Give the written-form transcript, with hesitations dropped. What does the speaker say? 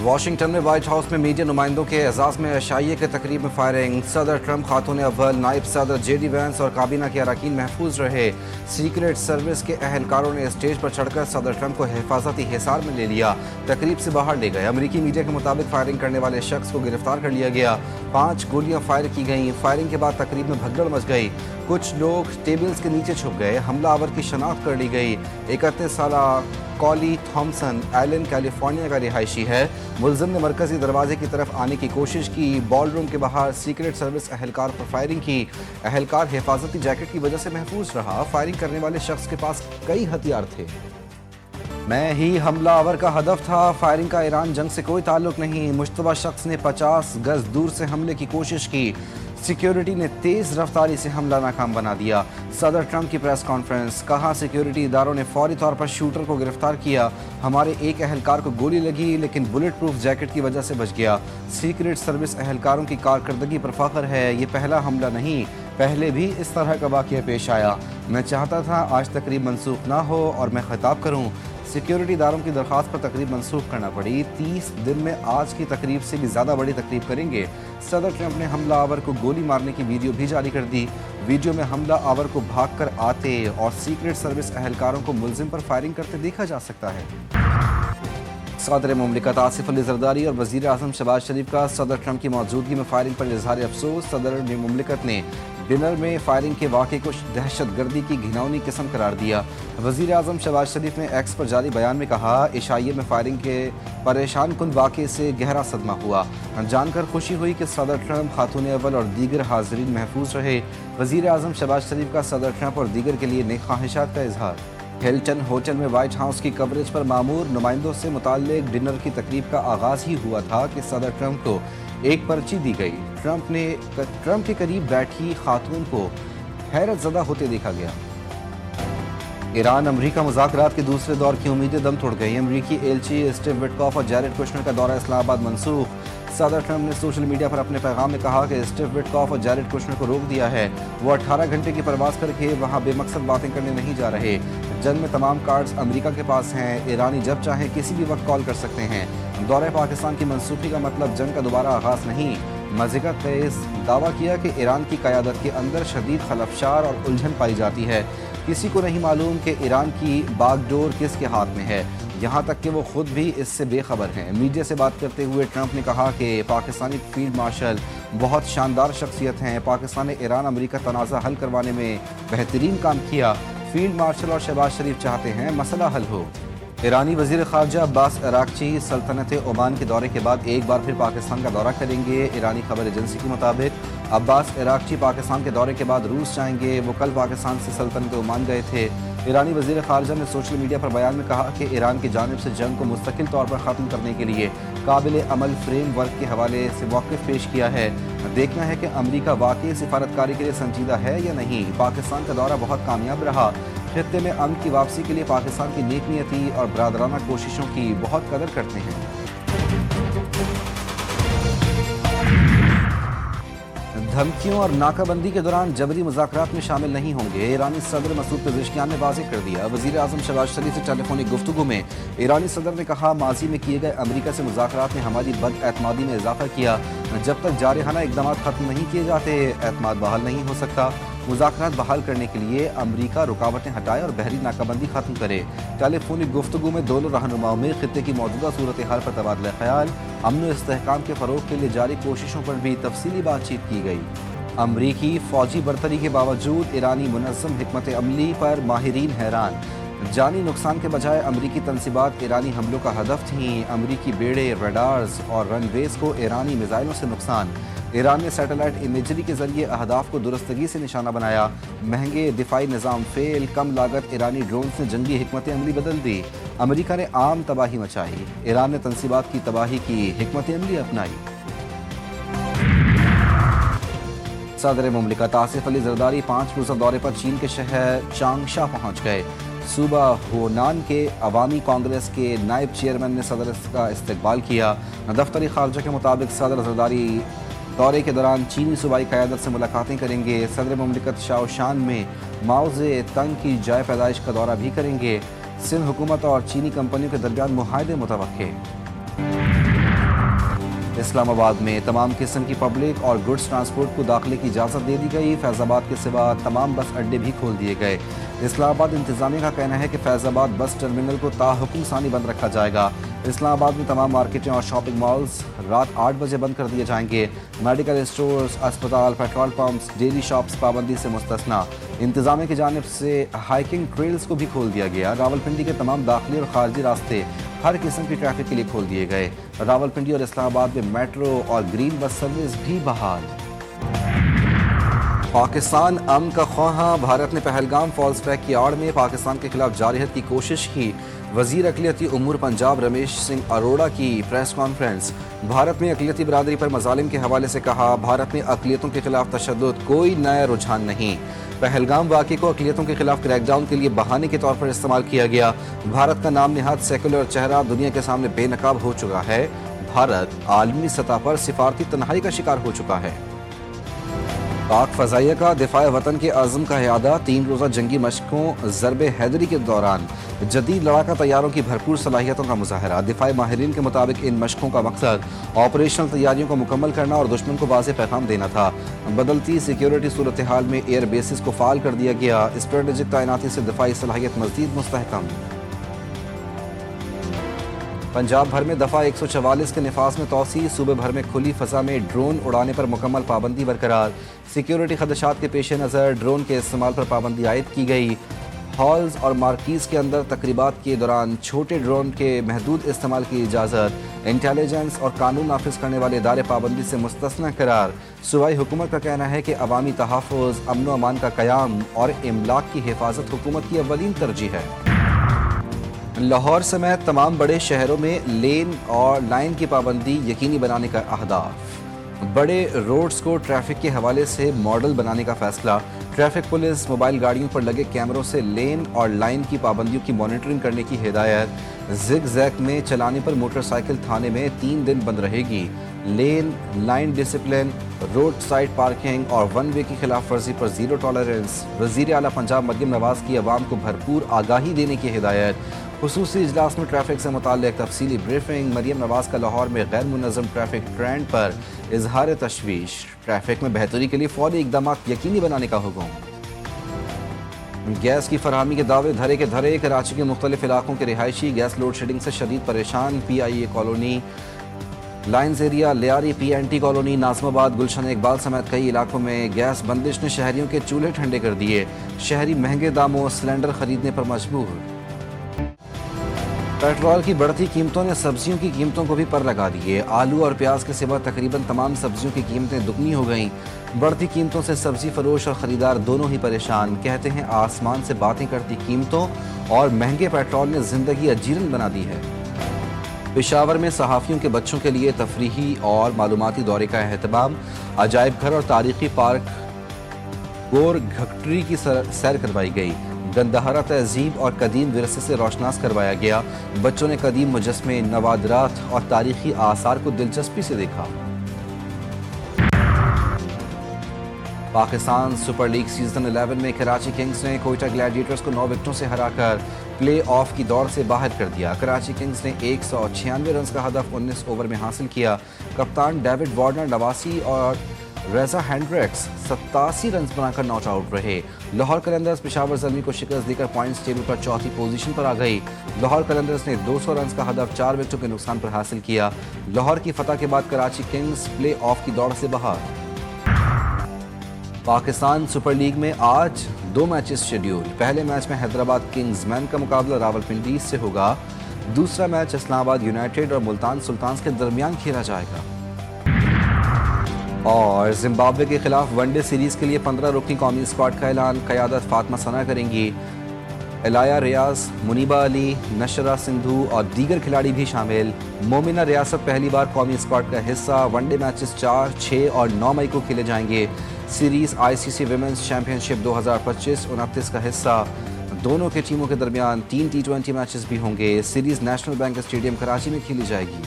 Washington میں white house میں media نمائندوں کے اعزاز میں عشائیے کے تقریب میں فائرنگ. صدر ٹرمپ، خاتون اول، نائب صدر جے ڈی وینس اور کابینہ کے اراکین محفوظ رہے. سیکریٹ سروس کے اہلکاروں نے اسٹیج پر چڑھ کر صدر ٹرمپ کو حفاظتی حصار میں لے لیا، تقریب سے باہر لے گئے. امریکی میڈیا کے مطابق فائرنگ کرنے والے شخص کو گرفتار کر لیا گیا. 5 گولیاں فائر کی گئیں. فائرنگ کے بعد تقریب میں بھگدڑ مچ گئی. کچھ لوگ ٹیبلز کے نیچے چھپ گئے. حملہ آور کی شناخت کر لی گئی. 31 سالہ کولی تھامسن ایلن کیلیفورنیا کا رہائشی ہے. ملزم نے مرکزی دروازے کی طرف آنے کی کوشش کی. بال روم کے باہر سیکریٹ سروس اہلکار پر فائرنگ کی. اہلکار حفاظتی جیکٹ کی وجہ سے محفوظ رہا. فائرنگ کرنے والے شخص کے پاس کئی ہتھیار تھے. میں ہی حملہ آور کا ہدف تھا. فائرنگ کا ایران جنگ سے کوئی تعلق نہیں. مشتبہ شخص نے 50 گز دور سے حملے کی کوشش کی. سیکیورٹی نے تیز رفتاری سے حملہ ناکام بنا دیا. صدر ٹرمپ کی پریس کانفرنس. کہا سیکیورٹی اداروں نے فوری طور پر شوٹر کو گرفتار کیا. ہمارے ایک اہلکار کو گولی لگی لیکن بلٹ پروف جیکٹ کی وجہ سے بچ گیا. سیکریٹ سروس اہلکاروں کی کارکردگی پر فخر ہے. یہ پہلا حملہ نہیں، پہلے بھی اس طرح کا واقعہ پیش آیا. میں چاہتا تھا آج تقریب منسوخ نہ ہو اور میں خطاب کروں. سیکیورٹی اداروں کی درخواست پر تقریب منسوخ کرنا پڑی. 30 دن میں آج کی تقریب سے بھی زیادہ بڑی تقریب کریں گے. صدر ٹرمپ نے حملہ آور کو گولی مارنے کی ویڈیو بھی جاری کر دی. ویڈیو میں حملہ آور کو بھاگ کر آتے اور سیکریٹ سروس اہلکاروں کو ملزم پر فائرنگ کرتے دیکھا جا سکتا ہے. صدر مملکت آصف علی زرداری اور وزیر اعظم شہباز شریف کا صدر ٹرمپ کی موجودگی میں فائرنگ پر اظہار افسوس. صدر مملکت نے ڈنر میں فائرنگ کے واقعے کو دہشت گردی کی گھناؤنی قسم قرار دیا. وزیر اعظم شہباز شریف نے ایکس پر جاری بیان میں کہا عشائیے میں فائرنگ کے پریشان کن واقعے سے گہرا صدمہ ہوا. جان کر خوشی ہوئی کہ صدر ٹرمپ، خاتون اول اور دیگر حاضرین محفوظ رہے. وزیر اعظم شہباز شریف کا صدر ٹرمپ اور دیگر کے لیے نیک خواہشات کا اظہار. ہلٹن ہوٹل میں وائٹ ہاؤس کی کوریج پر مامور نمائندوں سے متعلق ڈنر کی تقریب کا آغاز ہی ہوا تھا کہ صدر ٹرمپ کو ایک پرچی دی گئی. ٹرمپ کے قریب بیٹھی خاتون کو حیرت زدہ ہوتے دیکھا گیا. ایران امریکہ مذاکرات کے دوسرے دور کی امیدیں دم توڑ گئی. امریکی ایلچی اسٹیو وٹکاف اور جیرڈ کوشنر کا دورہ اسلام آباد منسوخ. صدر ٹرمپ نے سوشل میڈیا پر اپنے پیغام میں کہا کہ اسٹیو وٹکاف اور جیرڈ کوشنر کو روک دیا ہے. وہ 18 گھنٹے کی پرواز کر کے وہاں بے مقصد باتیں کرنے نہیں جا رہے. جنگ میں تمام کارڈز امریکہ کے پاس ہیں. ایرانی جب چاہیں کسی بھی وقت کال کر سکتے ہیں. دورہ پاکستان کی منسوخی کا مطلب جنگ کا دوبارہ آغاز نہیں. مذاقت خیز دعویٰ کیا کہ ایران کی قیادت کے اندر شدید خلفشار اور الجھن پائی جاتی ہے. کسی کو نہیں معلوم کہ ایران کی باغ ڈور کس کے ہاتھ میں ہے، یہاں تک کہ وہ خود بھی اس سے بے خبر ہیں. میڈیا سے بات کرتے ہوئے ٹرمپ نے کہا کہ پاکستانی فیلڈ مارشل بہت شاندار شخصیت ہیں. پاکستان نے ایران امریکہ تنازع حل کروانے میں بہترین کام کیا. فیلڈ مارشل اور شہباز شریف چاہتے ہیں مسئلہ حل ہو. ایرانی وزیر خارجہ عباس عراقچی سلطنت عمان کے دورے کے بعد ایک بار پھر پاکستان کا دورہ کریں گے. ایرانی خبر ایجنسی کے مطابق عباس عراقچی پاکستان کے دورے کے بعد روس جائیں گے. وہ کل پاکستان سے سلطنت عمان گئے تھے. ایرانی وزیر خارجہ نے سوشل میڈیا پر بیان میں کہا کہ ایران کی جانب سے جنگ کو مستقل طور پر ختم کرنے کے لیے قابل عمل فریم ورک کے حوالے سے موقف پیش کیا ہے. دیکھنا ہے کہ امریکہ واقعی سفارتکاری کے لیے سنجیدہ ہے یا نہیں. پاکستان کا دورہ بہت کامیاب رہا. خطے میں امن کی واپسی کے لیے پاکستان کی نیک نیتی اور برادرانہ کوششوں کی بہت قدر کرتے ہیں. دھمکیوں اور ناکہ بندی کے دوران جبری مذاکرات میں شامل نہیں ہوں گے، ایرانی صدر مسعود پزشکیان نے واضح کر دیا. وزیر اعظم شہباز شریف سے ٹیلی فونک گفتگو میں ایرانی صدر نے کہا ماضی میں کیے گئے امریکہ سے مذاکرات نے ہماری بد اعتمادی میں اضافہ کیا. جب تک جارحانہ اقدامات ختم نہیں کیے جاتے اعتماد بحال نہیں ہو سکتا. مذاکرات بحال کرنے کے لیے امریکہ رکاوٹیں ہٹائے اور بحری ناکہ بندی ختم کرے. ٹیلی فونک گفتگو میں دونوں رہنماؤں میں خطے کی موجودہ صورتحال پر تبادلہ خیال، امن و استحکام کے فروغ کے لیے جاری کوششوں پر بھی تفصیلی بات چیت کی گئی. امریکی فوجی برتری کے باوجود ایرانی منظم حکمت عملی پر ماہرین حیران. جانی نقصان کے بجائے امریکی تنصیبات ایرانی حملوں کا ہدف تھیں. امریکی بیڑے، ریڈارز اور رن ویز کو ایرانی میزائلوں سے نقصان. ایران نے سیٹلائٹ امیجری کے ذریعے اہداف کو درستگی سے نشانہ بنایا. مہنگے دفاعی نظام فیل، کم لاگت ایرانی ڈرونز نے جنگی حکمت عملی بدل دی. امریکہ نے عام تباہی مچائی. ایران نے تنصیبات کی تباہی کی حکمت عملی اپنائی. صدر مملکت آصف علی زرداری 5 روزہ دورے پر چین کے شہر چانگشا پہنچ گئے. صوبہ ہونان کے عوامی کانگریس کے نائب چیئرمین نے صدر کا استقبال کیا. دفتری خارجہ کے مطابق صدر زرداری دورے کے دوران چینی صوبائی قیادت سے ملاقاتیں کریں گے. صدر مملکت شاوشان میں ماؤ زے تنگ کی جائے پیدائش کا دورہ بھی کریں گے. سندھ حکومت اور چینی کمپنیوں کے درمیان معاہدے متوقع. اسلام آباد میں تمام قسم کی پبلک اور گڈز ٹرانسپورٹ کو داخلے کی اجازت دے دی گئی. فیض آباد کے سوا تمام بس اڈے بھی کھول دیے گئے. اسلام آباد انتظامیہ کا کہنا ہے کہ فیض آباد بس ٹرمینل کو تاحکم ثانی بند رکھا جائے گا. اسلام آباد میں تمام مارکیٹیں اور شاپنگ مالز رات 8 بجے بند کر دیے جائیں گے. میڈیکل اسٹورز، اسپتال، پیٹرول پمپس، ڈیری شاپس پابندی سے مستثنیٰ. انتظامیہ کی جانب سے ہائکنگ ٹریلز کو بھی کھول دیا گیا. راولپنڈی کے تمام داخلی اور خارجی راستے ہر قسم کی ٹریفک کے لیے کھول دیے گئے. راولپنڈی اور اسلام آباد میں میٹرو اور گرین بس سروس بھی بحال. پاکستان امن کا خواہاں، بھارت نے پہلگام فالس ٹریک کی آڑ میں پاکستان کے خلاف جارحیت کی کوشش کی. وزیر اقلیتی امور پنجاب رمیش سنگھ اروڑا کی پریس کانفرنس. بھارت میں اقلیتی برادری پر مظالم کے حوالے سے کہا، بھارت میں اقلیتوں کے خلاف تشدد کوئی نیا رجحان نہیں. پہلگام واقعے کو اقلیتوں کے خلاف کریک ڈاؤن کے لیے بہانے کے طور پر استعمال کیا گیا. بھارت کا نام نہاد سیکولر چہرہ دنیا کے سامنے بے نقاب ہو چکا ہے. بھارت عالمی سطح پر سفارتی تنہائی کا شکار ہو چکا ہے. پاک فضائیہ کا دفاع وطن کے عزم کا اعادہ. 3 روزہ جنگی مشقوں ضرب حیدری کے دوران جدید لڑاکا طیاروں کی بھرپور صلاحیتوں کا مظاہرہ. دفاعی ماہرین کے مطابق ان مشقوں کا مقصد آپریشنل تیاریوں کو مکمل کرنا اور دشمن کو واضح پیغام دینا تھا. بدلتی سیکیورٹی صورتحال میں ایئر بیسز کو فعال کر دیا گیا. اسٹریٹجک تعیناتی سے دفاعی صلاحیت مزید مستحکم. پنجاب بھر میں دفعہ 144 کے نفاذ میں توسیع. صوبے بھر میں کھلی فضا میں ڈرون اڑانے پر مکمل پابندی برقرار. سیکیورٹی خدشات کے پیش نظر ڈرون کے استعمال پر پابندی عائد کی گئی. ہالز اور مارکیز کے اندر تقریبات کے دوران چھوٹے ڈرون کے محدود استعمال کی اجازت. انٹیلیجنس اور قانون نافذ کرنے والے ادارے پابندی سے مستثنیٰ قرار. صوبائی حکومت کا کہنا ہے کہ عوامی تحفظ، امن و امان کا قیام اور املاک کی حفاظت حکومت کی اولین ترجیح ہے. لاہور سمیت تمام بڑے شہروں میں لین اور لائن کی پابندی یقینی بنانے کا اہداف. بڑے روڈز کو ٹریفک کے حوالے سے ماڈل بنانے کا فیصلہ. ٹریفک پولیس موبائل گاڑیوں پر لگے کیمروں سے لین اور لائن کی پابندیوں کی مانیٹرنگ کرنے کی ہدایت. زگ زیگ میں چلانے پر موٹر سائیکل تھانے میں 3 دن بند رہے گی. Lane line discipline, road side parking اور ون وے کی خلاف ورزی پر زیرو ٹالرنس. وزیر اعلیٰ پنجاب مریم نواز کی عوام کو بھرپور آگاہی دینے کی ہدایت. خصوصی اجلاس میں ٹریفک سے متعلق تفصیلی بریفنگ. مریم نواز کا لاہور میں غیر منظم ٹریفک ٹرینڈ پر اظہار تشویش. ٹریفک میں بہتری کے لیے فوری اقدامات یقینی بنانے کا حکم. گیس کی فراہمی کے دعوے دھرے کے دھرے. کراچی کے مختلف علاقوں کے رہائشی گیس لوڈ شیڈنگ سے شدید پریشان. پی آئی a colony, lines area, Lyari, P N T colony, ناظم آباد، گلشن اقبال سمیت کئی علاقوں میں گیس بندش نے شہریوں کے چولہے ٹھنڈے کر دیے. شہری مہنگے داموں سلنڈر خریدنے پر مجبور. پیٹرول کی بڑھتی قیمتوں نے سبزیوں کی قیمتوں کو بھی پر لگا دیے. آلو اور پیاز کے سوا تقریباً تمام سبزیوں کی قیمتیں دگنی ہو گئیں. بڑھتی قیمتوں سے سبزی فروش اور خریدار دونوں ہی پریشان. کہتے ہیں آسمان سے باتیں کرتی قیمتوں اور مہنگے پیٹرول نے زندگی اجیرن بنا دی ہے. پشاور میں صحافیوں کے بچوں کے لیے تفریحی اور معلوماتی دورے کا اہتمام. عجائب گھر اور تاریخی پارک گور گھٹری کی سیر کروائی گئی. گندہارا تہذیب اور قدیم ورثے سے روشناس کروایا گیا. بچوں نے قدیم مجسمے، نوادرات اور تاریخی آثار کو دلچسپی سے دیکھا. پاکستان سپر لیگ سیزن 11 میں کراچی کنگز نے کوئٹہ گلیڈیٹرز کو 9 وکٹوں سے ہرا کر پلے آف کی دوڑ سے باہر کر دیا. کراچی کنگز نے 196 رنز کا ہدف 19 اوور میں حاصل کیا. کپتان ڈیوڈ وارنر 89 اور ریزا ہینڈرکس 87 رنز بنا کر ناٹ آؤٹ رہے. لاہور قلندرز پشاور زلمی کو شکست دے کر پوائنٹس ٹیبل پر چوتھی پوزیشن پر آ گئی. لاہور قلندرز نے 200 رنز کا ہدف 4 وکٹوں کے نقصان پر حاصل کیا. لاہور کی فتح کے بعد کراچی کنگز پلے آف کی دوڑ سے باہر. پاکستان سپر لیگ میں آج 2 میچز شیڈیول. پہلے میچ میں حیدرآباد کنگز مین کا مقابلہ راولپنڈی سے ہوگا. دوسرا میچ اسلام آباد یونائیٹڈ اور ملتان سلطانز کے درمیان کھیلا جائے گا. اور زمبابوے کے خلاف ون ڈے سیریز کے لیے 15 رکنی قومی اسکواڈ کا اعلان. قیادت فاطمہ ثنا کریں گی. الایا ریاض، منیبہ علی، نشرہ سندھو اور دیگر کھلاڑی بھی شامل. مومنہ ریاست پہلی بار قومی اسکواڈ کا حصہ. ون ڈے میچز 4، 6 اور 9 مئی کو کھیلے جائیں گے. سیریز آئی سی سی ویمنز چیمپئن شپ 2025-29 کا حصہ. دونوں کے ٹیموں کے درمیان 3 T20 میچز بھی ہوں گے. Series national bank stadium Karachi میں کھیلی جائے گی.